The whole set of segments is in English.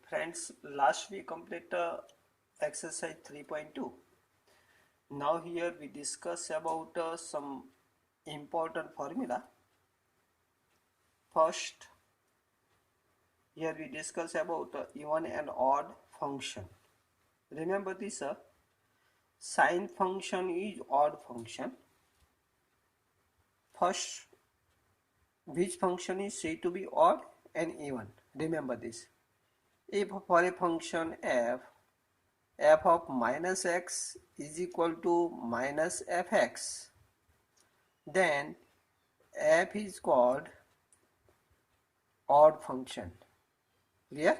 Friends, last we complete exercise 3.2. Now here we discuss about some important formula. First, here we discuss about even and odd function. Remember this, sine function is odd function. First, which function is said to be odd and even? Remember this. If for a function f of minus x is equal to minus fx, then f is called odd function. Clear?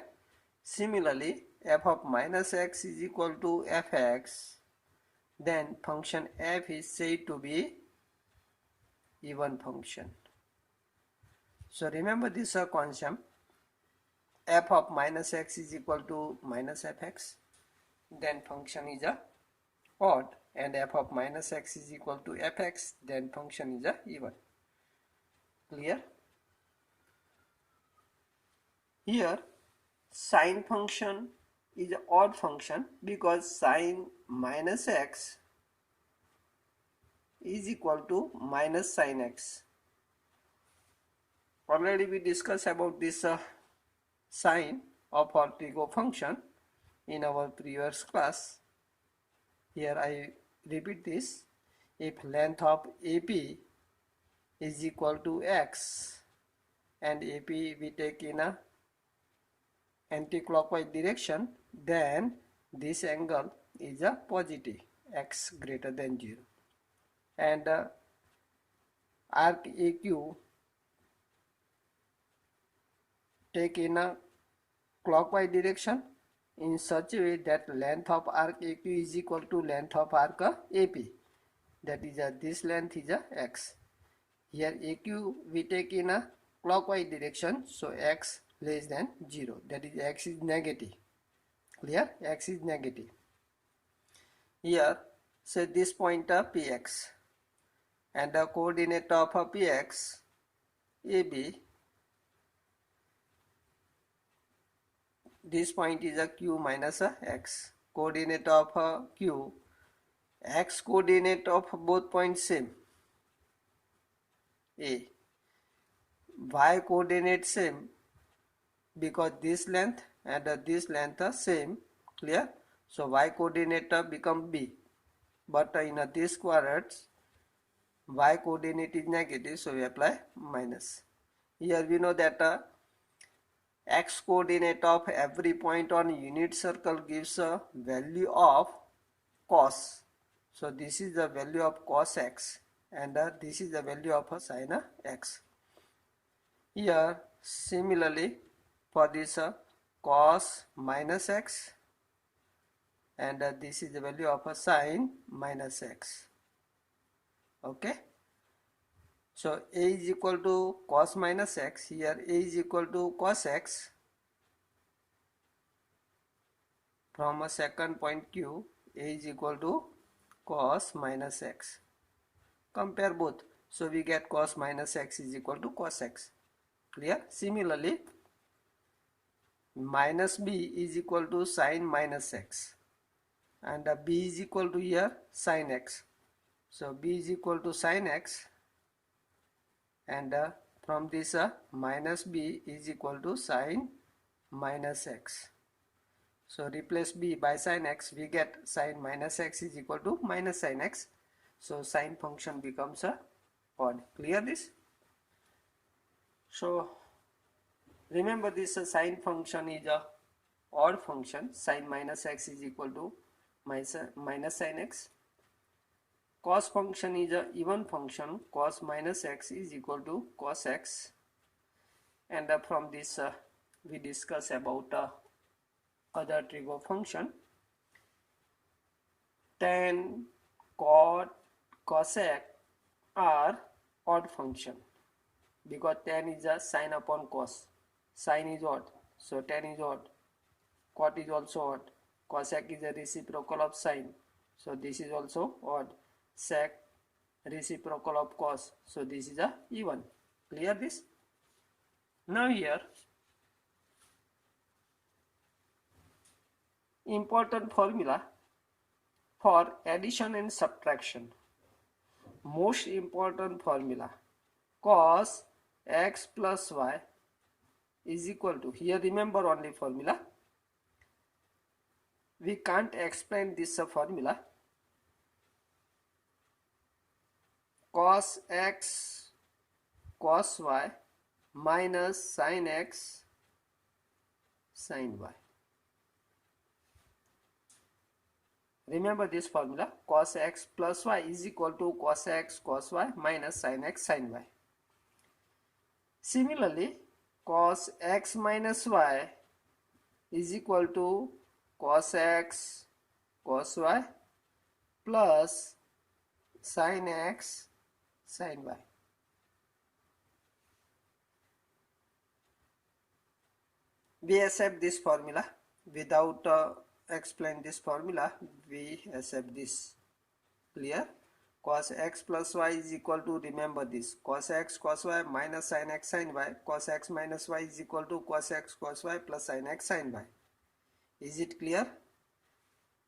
Similarly, f of minus x is equal to fx, then function f is said to be even function. So remember this concept. F of minus x is equal to minus fx, then function is a odd, and f of minus x is equal to fx, then function is a even. Clear? Here sine function is an odd function because sine minus x is equal to minus sine x. Already we discussed about this sine of ortho function in our previous class. Here I repeat this. If length of AP is equal to x and AP we take in a anti-clockwise direction, then this angle is a positive, x greater than 0, and arc AQ take in a clockwise direction in such a way that length of arc AQ is equal to length of arc AP, that is this length is x. Here AQ we take in a clockwise direction, so x less than 0, that is x is negative. Clear? X is negative. Here say this point of px, and the coordinate of px AB, this point is a q minus a x. Coordinate of q, x coordinate of both points same, a. Y coordinate same because this length and this length are same. Clear? So y coordinate become b, but in this quadrants y coordinate is negative, so we apply minus. Here we know that x coordinate of every point on unit circle gives a value of cos. So this is the value of cos x, and this is the value of sin x. Here similarly for this cos minus x, and this is the value of sin minus x. Okay, so a is equal to cos minus x. Here a is equal to cos x. From a second point q, a is equal to cos minus x. Compare both, so we get cos minus x is equal to cos x. Clear? Similarly, minus b is equal to sin minus x, and b is equal to here sin x. So b is equal to sin x, and from this minus b is equal to sin minus x. So replace b by sin x, we get sin minus x is equal to minus sin x. So sine function becomes odd. Clear this? So remember this sine function is a odd function. Sin minus x is equal to minus sin x. Cos function is a even function. Cos minus x is equal to cos x. And from this we discuss about other trigo function. Tan, cot, cosec are odd function because tan is a sine upon cos. Sine is odd, so tan is odd. Cot is also odd. Cosec is a reciprocal of sine, so this is also odd. Sec reciprocal of cos, so this is a even. Clear this? Now here important formula for addition and subtraction. Most important formula, cos x plus y is equal to, here remember only formula, we can't explain this formula, cos x cos y minus sin x sin y. Remember this formula, cos x plus y is equal to cos x cos y minus sin x sin y. Similarly, cos x minus y is equal to cos x cos y plus sin x sin y. We accept this formula without explain this formula, we accept this. Clear? Cos x plus y is equal to, remember this, cos x cos y minus sin x sin y. Cos x minus y is equal to cos x cos y plus sin x sin y. Is it clear?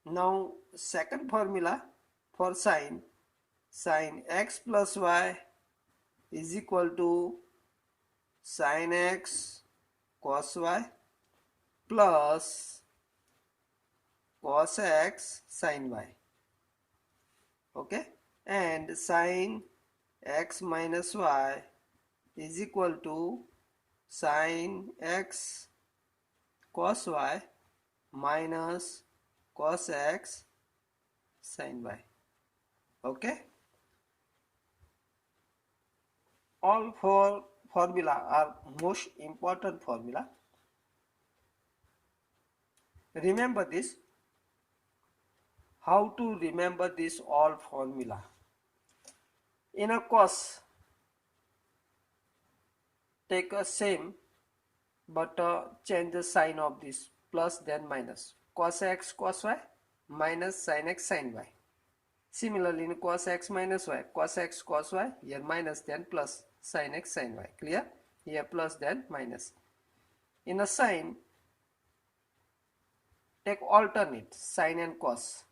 Now second formula for sin x plus y is equal to sin x cos y plus cos x sin y. Okay, and sin x minus y is equal to sin x cos y minus cos x sin y. Okay, all four formula are most important formula. Remember this. How to remember this all formula? In a cos, take a same but change the sign of this, plus then minus, cos x cos y minus sin x sin y. Similarly, in cos x minus y, cos x cos y, here minus then plus, sin x sin y. Clear? Here plus then minus. In a sine, take alternate sin and cos.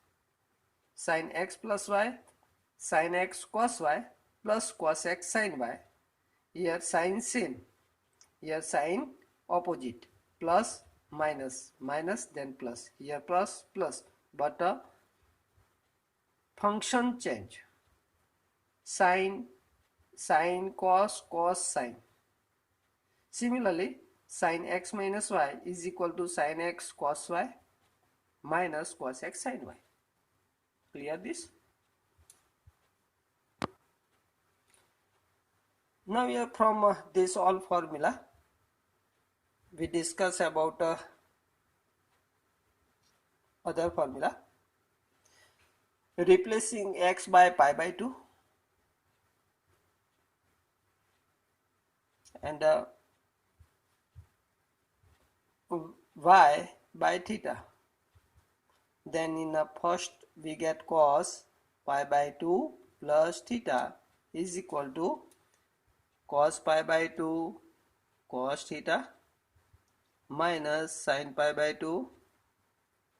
Sin x plus y, sin x cos y plus cos x sin y. Here sin sin, here sin opposite, plus minus, minus then plus, here plus plus, but function change, sin cos cos sin. Similarly, sin x minus y is equal to sin x cos y minus cos x sin y. Clear this? Now here from this all formula, we discuss about other formula, replacing x by pi by 2 and y by theta. Then in the first we get cos pi by 2 plus theta is equal to cos pi by 2 cos theta minus sin pi by 2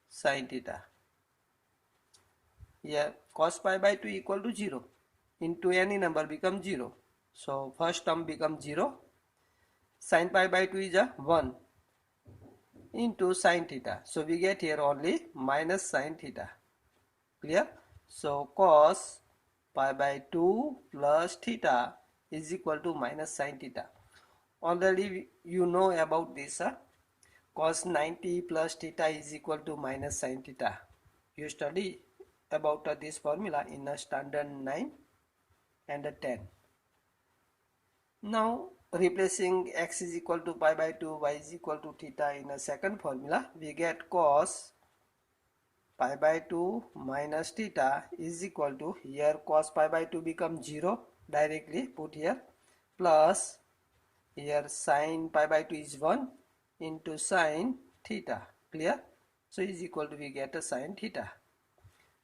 sin theta. Here cos pi by 2 equal to 0 into any number becomes 0. So first term becomes 0. Sin pi by 2 is a 1 into sin theta. So we get here only minus sin theta. Clear? So cos pi by 2 plus theta is equal to minus sin theta. Already you know about this. Cos 90 plus theta is equal to minus sin theta. You study about this formula in a standard 9 and 10. Now replacing x is equal to pi by 2, y is equal to theta in a second formula, we get cos pi by 2 minus theta is equal to, here cos pi by 2 becomes 0, directly put here, plus here sin pi by 2 is 1 into sin theta. Clear? So is equal to, we get a sin theta.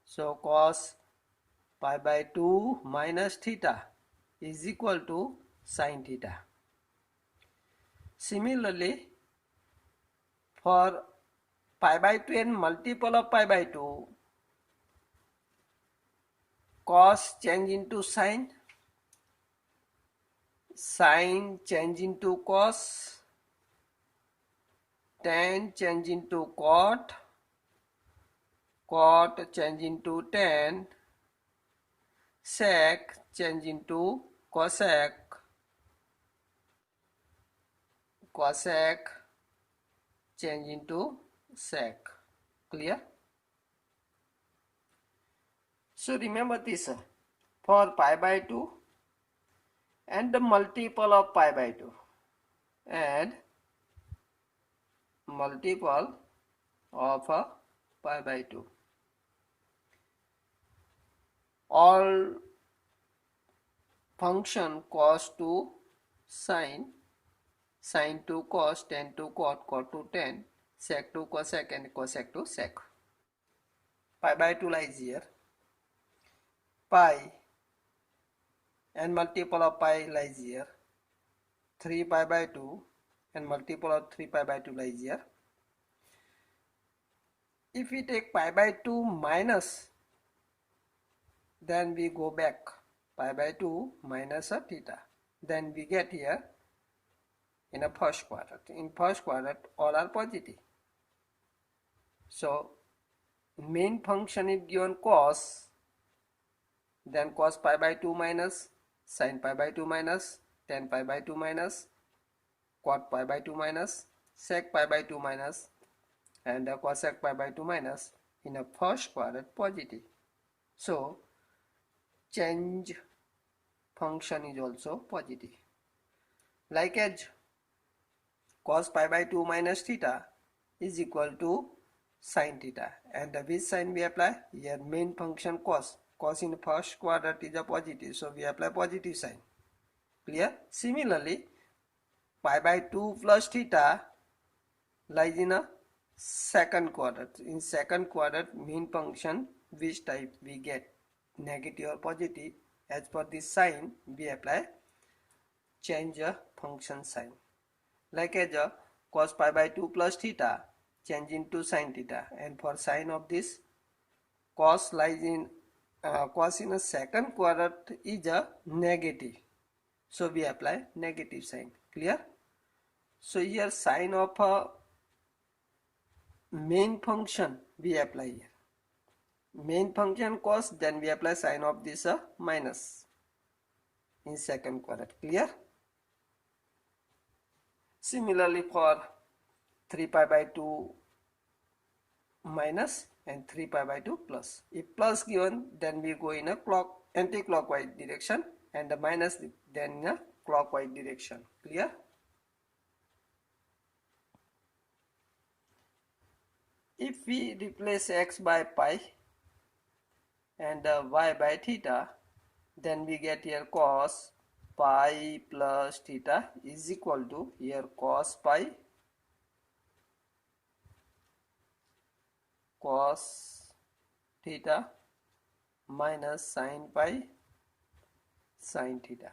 So cos pi by 2 minus theta is equal to sin theta. Similarly, for pi by 2 and multiple of pi by 2, cos change into sine, sine change into cos, tan change into cot, cot change into tan, sec change into cosec, cosec change into sec. Clear? So remember this, for pi by 2 and the multiple of pi by 2 and multiple of pi by 2, all function cos to sine, sine to cos, tan to cot, cot to tan, sec to cosec and cosec to sec. Pi by 2 lies here, pi and multiple of pi lies here, 3 pi by 2 and multiple of 3 pi by 2 lies here. If we take pi by 2 minus, then we go back, pi by 2 minus a theta, then we get here in a first quadrant. In first quadrant all are positive, so main function is given cos, then cos pi by 2 minus, sin pi by 2 minus, tan pi by 2 minus, cot pi by 2 minus, sec pi by 2 minus and cosec pi by 2 minus in a first quadrant positive. So change function is also positive. Like as cos pi by 2 minus theta is equal to sin theta, and which sign we apply? Here main function cos, cos in first quadrant is a positive, so we apply positive sign. Clear? Similarly, pi by 2 plus theta lies in a second quadrant. In second quadrant main function which type we get, negative or positive, as per this sign we apply change a function sign. Like as cos pi by 2 plus theta change into sin theta, and for sign of this cos lies in cos in a second quadrant is a negative, so we apply negative sign. Clear? So here sign of a main function we apply here, main function cos, then we apply sign of this minus in second quadrant. Clear? Similarly for 3 pi by 2 minus and 3 pi by 2 plus. If plus given, then we go in a anti-clockwise direction, and the minus then in a clockwise direction. Clear? If we replace x by pi and y by theta, then we get here cos pi plus theta is equal to here cos pi cos theta minus sin pi sin theta.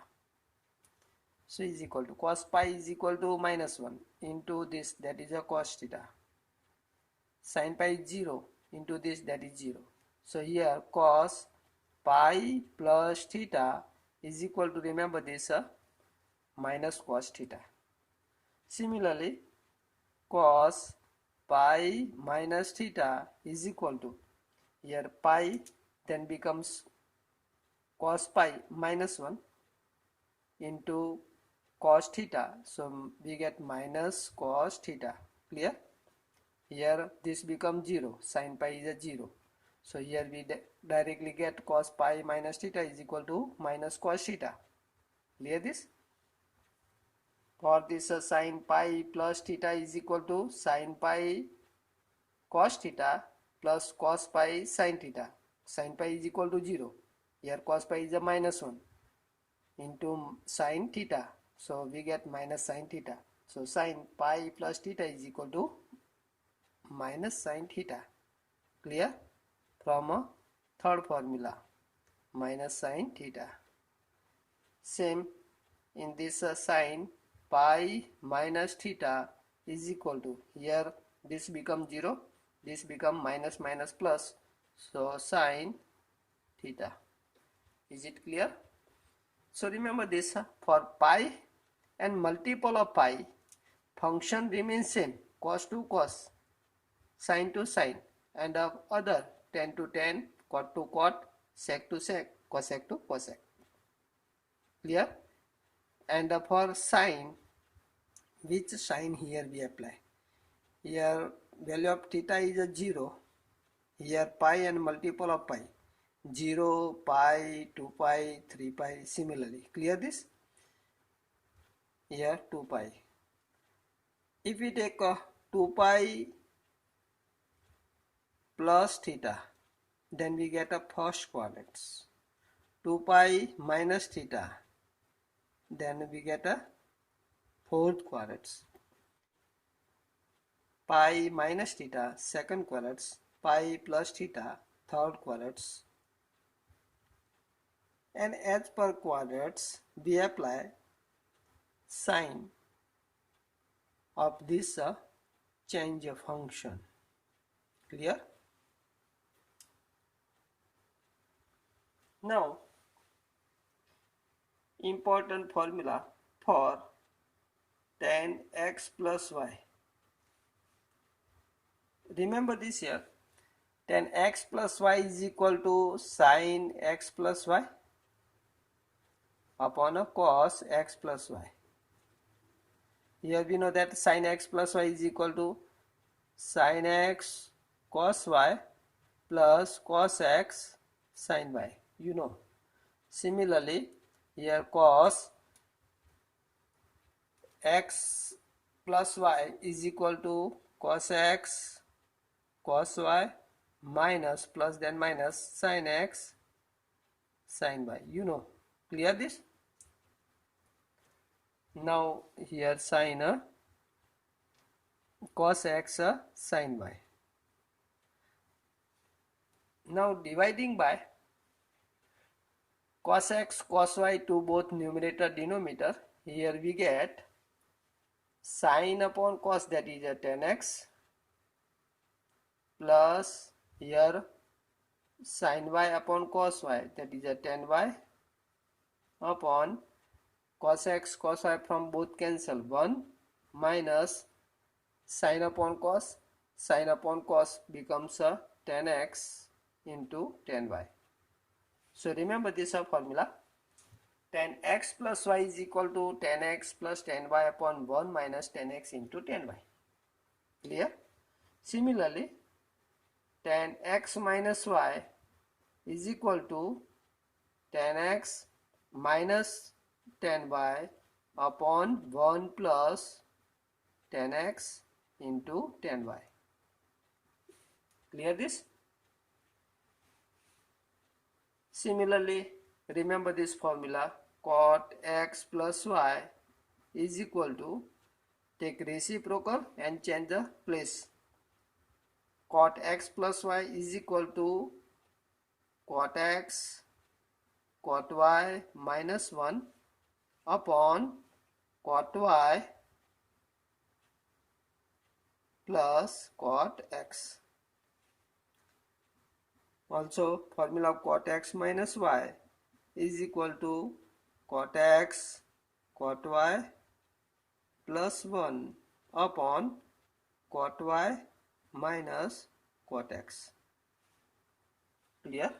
So is equal to cos pi is equal to minus 1 into this, that is a cos theta. Sin pi is 0 into this, that is 0. So here cos pi plus theta is equal to, remember this, minus cos theta. Similarly cos pi minus theta is equal to here pi, then becomes cos pi minus 1 into cos theta, so we get minus cos theta. Clear? Here this becomes 0, sin pi is a 0, so here we directly get cos pi minus theta is equal to minus cos theta. Clear this? For this sin pi plus theta is equal to sin pi cos theta plus cos pi sin theta. Sin pi is equal to 0, here cos pi is a minus 1 into sin theta, so we get minus sin theta. So sin pi plus theta is equal to minus sin theta. Clear? From a third formula, minus sin theta. Same in this sin pi minus theta is equal to, here this becomes 0, this become minus minus plus, so sine theta. Is it clear? So remember this, for pi and multiple of pi, function remains same, cos to cos, sine to sine, and of other tan to tan, cot to cot, sec to sec, cosec to cosec. Clear? And for sine, which sine here we apply? Here value of theta is a 0. Here pi and multiple of pi, 0, pi, 2 pi, 3 pi, similarly. Clear this? Here 2 pi. If we take 2 pi plus theta, then we get a first coordinates. 2 pi minus theta, then we get a fourth coordinates. Pi minus theta, second coordinates. Pi plus theta, third coordinates. And as per coordinates, we apply sign of this change of function. Clear? Now, important formula for tan x plus y. Remember this here, tan x plus y is equal to sin x plus y upon a cos x plus y. Here we know that sin x plus y is equal to sin x cos y plus cos x sin y. You know. Similarly, here cos x plus y is equal to cos x cos y minus plus then minus sin x sin y. You know. Clear this? Now here sin cos x sin y. Now dividing by cos x cos y to both numerator denominator, here we get sin upon cos, that is a tan x, plus here sin y upon cos y, that is a tan y, upon cos x cos y from both cancel 1 minus sin upon cos becomes a tan x into tan y. So remember this formula, tan x plus y is equal to tan x plus tan y upon 1 minus tan x into tan y. Clear? Similarly, tan x minus y is equal to tan x minus tan y upon 1 plus tan x into tan y. Clear this? Similarly, remember this formula, cot x plus y is equal to, take reciprocal and change the place. Cot x plus y is equal to cot x cot y minus 1 upon cot y plus cot x. Also, formula of cot x minus y is equal to cot x cot y plus 1 upon cot y minus cot x. Clear?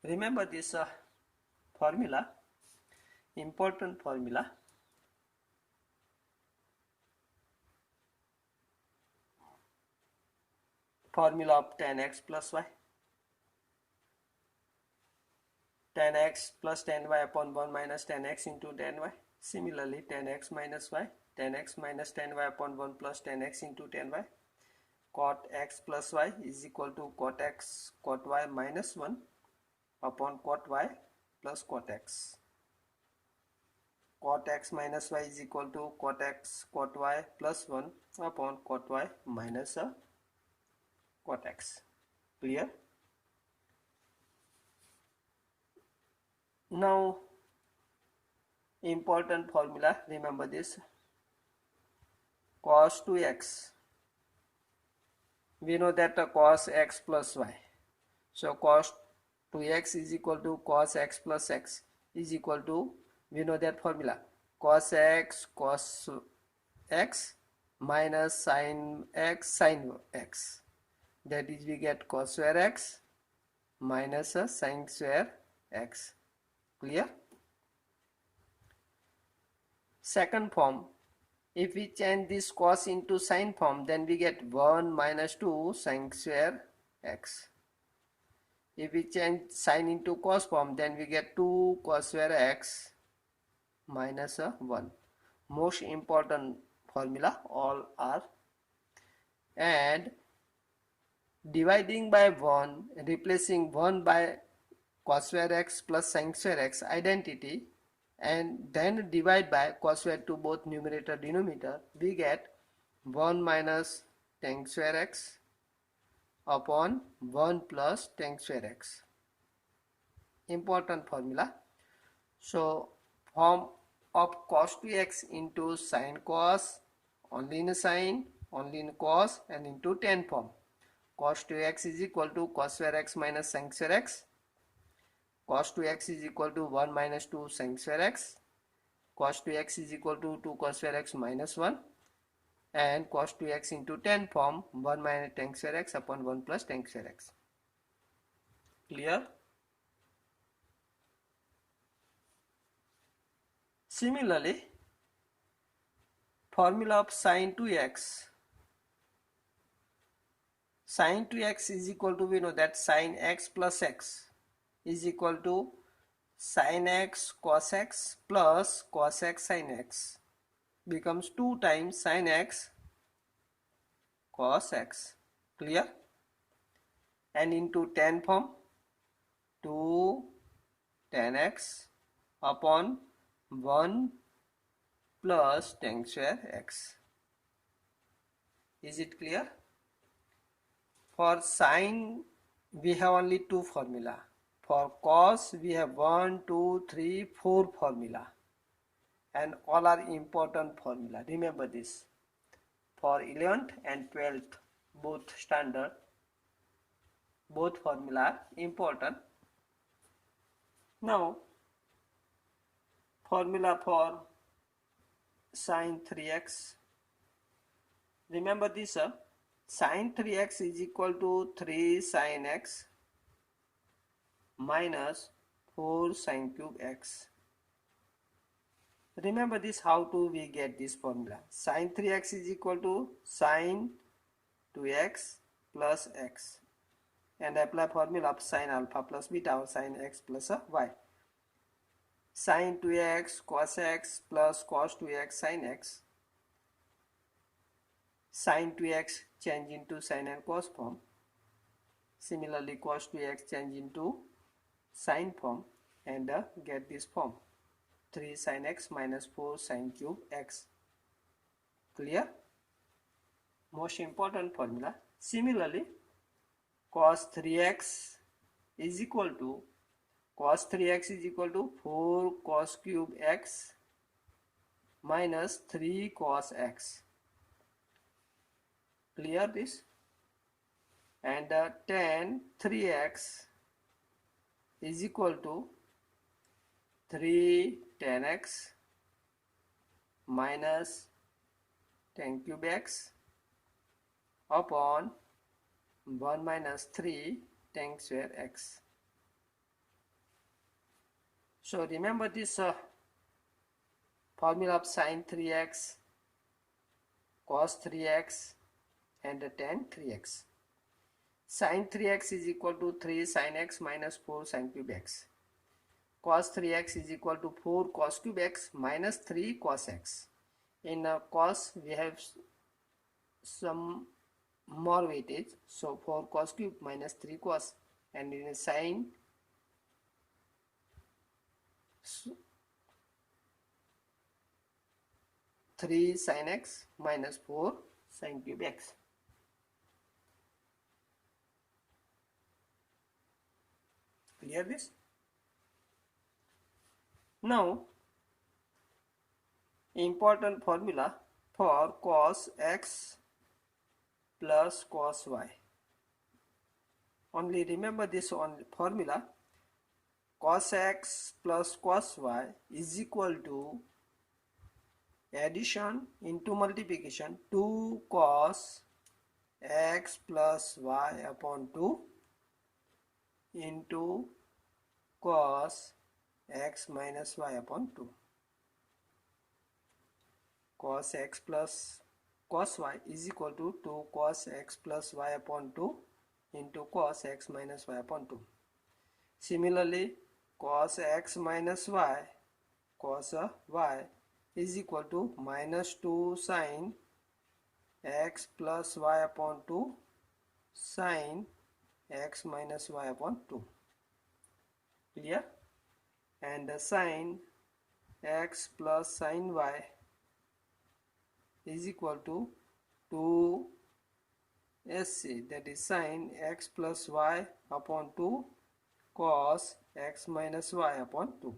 Remember this formula, important formula. Formula of tan x plus y. Tan x plus tan y upon 1 minus tan x into tan y. Similarly, tan x minus y, tan x minus tan y upon 1 plus tan x into tan y. Cot x plus y is equal to cot x cot y minus 1 upon cot y plus cot x. Cot x minus y is equal to cot x cot y plus 1 upon cot y minus cot x. Clear? Now, important formula, remember this, cos 2x we know that cos x plus y. So cos 2x is equal to cos x plus x is equal to, we know that formula, cos x minus sin x sin x. That is, we get cos square x minus a sin square x. Clear? Second form, if we change this cos into sin form, then we get 1 minus 2 sin square x. If we change sin into cos form, then we get 2 cos square x minus a 1. Most important formula all are. And dividing by 1, replacing 1 by cos square x plus sin square x identity, and then divide by cos square to both numerator denominator, we get 1 minus tan square x upon 1 plus tan square x. Important formula. So form of cos 2x into sin cos, only in sin, only in cos, and into tan form. Cos 2x is equal to cos square x minus sin square x. Cos 2x is equal to 1 minus 2 sin square x. Cos 2x is equal to 2 cos square x minus 1. And cos 2x into tan form, 1 minus tan square x upon 1 plus tan square x. Clear? Similarly, formula of sin 2x. Sin 2x is equal to, we know that sin x plus x is equal to sin x cos x plus cos x sin x, becomes 2 times sin x cos x. Clear? And into tan form, 2 tan x upon 1 plus tan square x. Is it clear? For sin we have only 2 formula. For cos we have 1, 2, 3, 4 formula, and all are important formula. Remember this. For 11th and 12th, both standard, both formula are important. Now formula for sin 3x. Remember this, sin 3x is equal to 3 sin x minus 4 sin cube x. Remember this, how do we get this formula? Sin 3x is equal to sin 2x plus x, and apply formula of sin alpha plus beta or sin x plus y. Sin 2x cos x plus cos 2x sin x. Sin 2x change into sin and cos form. Similarly, cos 2x change into sin form, and get this form, 3 sin x minus 4 sin cube x. Clear? Most important formula. Similarly, cos 3x is equal to 4 cos cube x minus 3 cos x. Clear this? And tan 3x is equal to 3 tan x minus tan cube x upon 1 minus 3 tan square x. So remember this formula of sin 3x, cos 3x, and tan 3x. Sin 3x is equal to 3 sin x minus 4 sin cube x. Cos 3x is equal to 4 cos cube x minus 3 cos x. In cos we have some more weightage, so 4 cos cube minus 3 cos, and in sin 3 sin x minus 4 sin cube x. Clear this? Now important formula for cos x plus cos y. Only remember this formula. Cos x plus cos y is equal to addition into multiplication 2 cos x plus y upon 2 into cos x minus y upon 2. Cos x plus cos y is equal to 2 cos x plus y upon 2 into cos x minus y upon 2. Similarly, cos x minus y cos y is equal to minus 2 sin x plus y upon 2 sin x minus y upon 2. Clear? And the sin x plus sin y is equal to 2sc, that is sin x plus y upon 2 cos x minus y upon 2,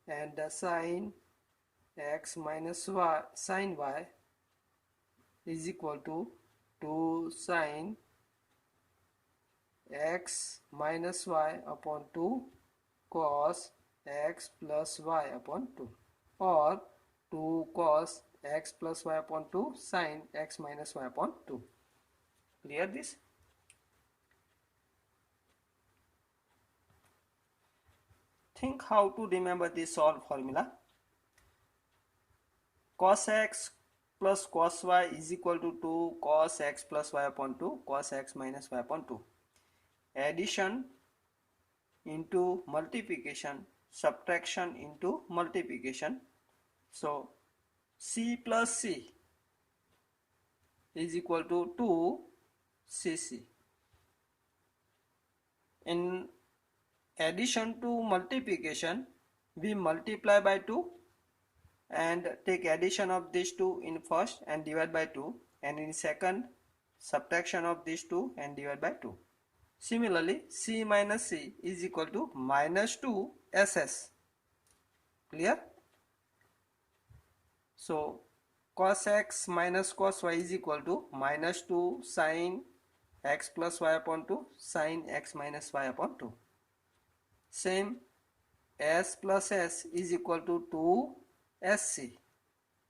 and the sin x minus y sin y is equal to 2 sin x minus y upon 2 cos x plus y upon 2, or 2 cos x plus y upon 2 sin x minus y upon 2. Clear this? Think how to remember this all formula. Cos x plus cos y is equal to 2 cos x plus y upon 2 cos x minus y upon 2. Addition into multiplication, subtraction into multiplication. So c plus c is equal to 2cc. In addition to multiplication, we multiply by 2 and take addition of these two in first and divide by 2, and in second subtraction of these two and divide by 2. Similarly, c minus c is equal to minus 2 ss. Clear? So cos x minus cos y is equal to minus 2 sin x plus y upon 2 sin x minus y upon 2. Same, s plus s is equal to 2sc.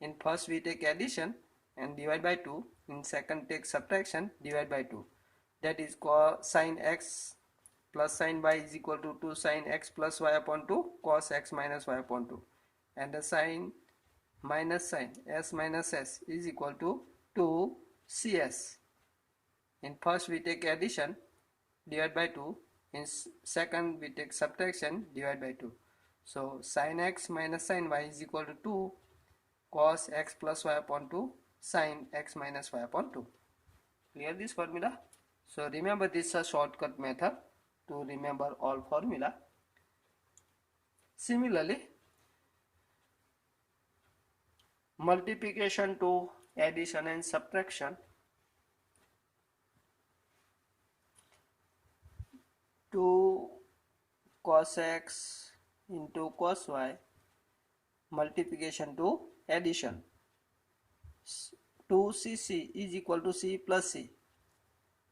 In first we take addition and divide by 2. In second take subtraction, divide by 2. That is sin x plus sin y is equal to 2 sin x plus y upon 2 cos x minus y upon 2. And the sin minus sin s minus s is equal to 2 cs. In first we take addition, divide by 2. In second we take subtraction, divide by 2. So sin x minus sin y is equal to 2 cos x plus y upon 2 sin x minus y upon 2. Clear this formula? So remember, this is a shortcut method to remember all formula. Similarly, multiplication to addition and subtraction. 2 cos x into cos y multiplication to addition. 2cc is equal to c plus c.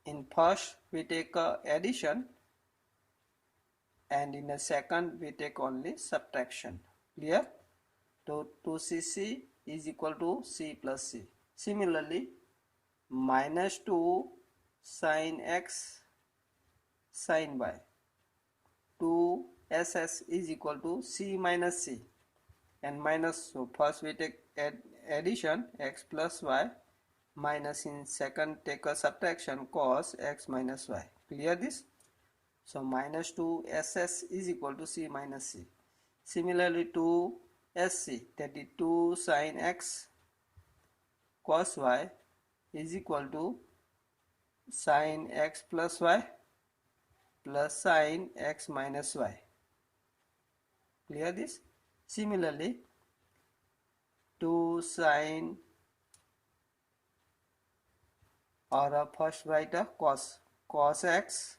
In first we take addition, and in the second we take only subtraction. Clear? So 2cc is equal to c plus c. Similarly, minus 2 sin x sin y, 2ss is equal to c minus c, and minus, so first we take addition x plus y, minus in second take a subtraction cos x minus y. Clear this? So minus 2ss is equal to c minus c. Similarly, 2sc, that is 2 sin x cos y is equal to sin x plus y plus sin x minus y. Clear this? Similarly, 2 sin, or first write a cos x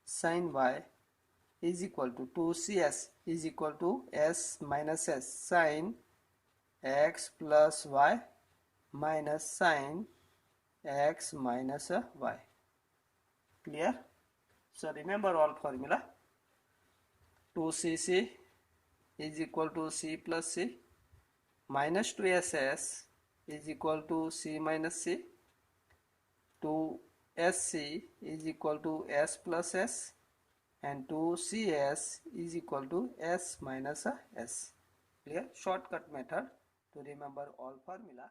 sin y is equal to 2cs is equal to s minus s sin x plus y minus sin x minus y. Clear? So remember all formula. 2cc is equal to c plus c, minus 2ss is equal to c minus c, 2sc is equal to s plus s, and 2cs is equal to s minus s. Clear? Shortcut method to remember all formula.